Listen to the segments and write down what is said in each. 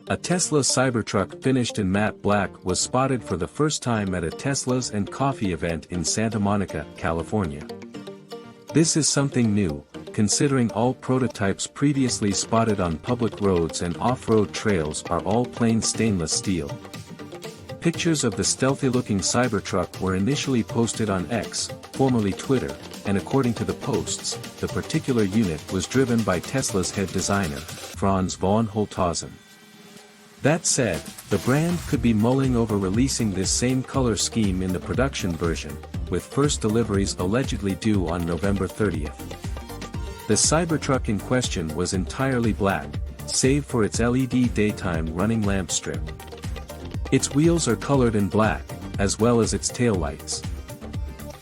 A Tesla Cybertruck finished in matte black was spotted for the first time at a Teslas and Coffee event in Santa Monica, California. This is something new, considering all prototypes previously spotted on public roads and off-road trails are all plain stainless steel. Pictures of the stealthy-looking Cybertruck were initially posted on X, formerly Twitter, and according to the posts, the particular unit was driven by Tesla's head designer, Franz von Holthausen. That said, the brand could be mulling over releasing this same color scheme in the production version, with first deliveries allegedly due on November 30th. The Cybertruck in question was entirely black, save for its LED daytime running lamp strip. Its wheels are colored in black, as well as its taillights.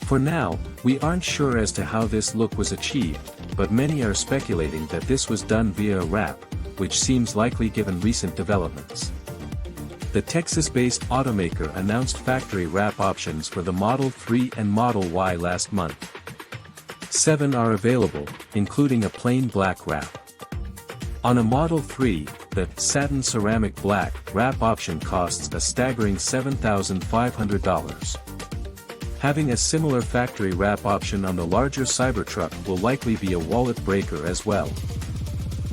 For now, we aren't sure as to how this look was achieved, but many are speculating that this was done via a wrap, which seems likely given recent developments. The Texas-based automaker announced factory wrap options for the Model 3 and Model Y last month. 7 are available, including a plain black wrap. On a Model 3, the satin ceramic black wrap option costs a staggering $7,500. Having a similar factory wrap option on the larger Cybertruck will likely be a wallet breaker as well.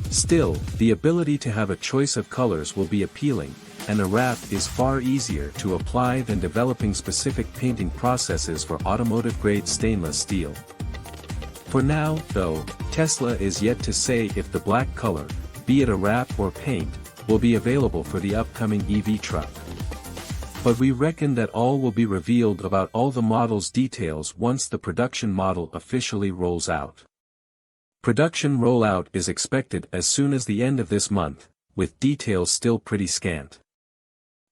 Still, the ability to have a choice of colors will be appealing, and a wrap is far easier to apply than developing specific painting processes for automotive-grade stainless steel. For now, though, Tesla is yet to say if the black color, be it a wrap or paint, will be available for the upcoming EV truck. But we reckon that all will be revealed about all the model's details once the production model officially rolls out. Production rollout is expected as soon as the end of this month, with details still pretty scant.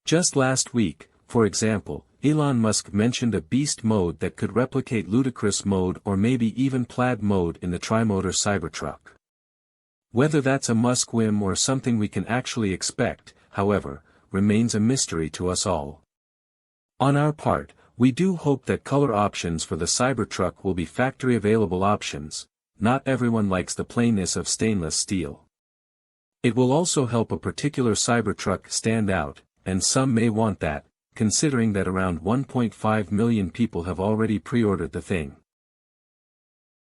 Just last week, for example, Elon Musk mentioned a beast mode that could replicate ludicrous mode or maybe even plaid mode in the tri-motor Cybertruck. Whether that's a Musk whim or something we can actually expect, however, remains a mystery to us all. On our part, we do hope that color options for the Cybertruck will be factory-available options. Not everyone likes the plainness of stainless steel. It will also help a particular Cybertruck stand out, and some may want that, considering that around 1.5 million people have already pre-ordered the thing.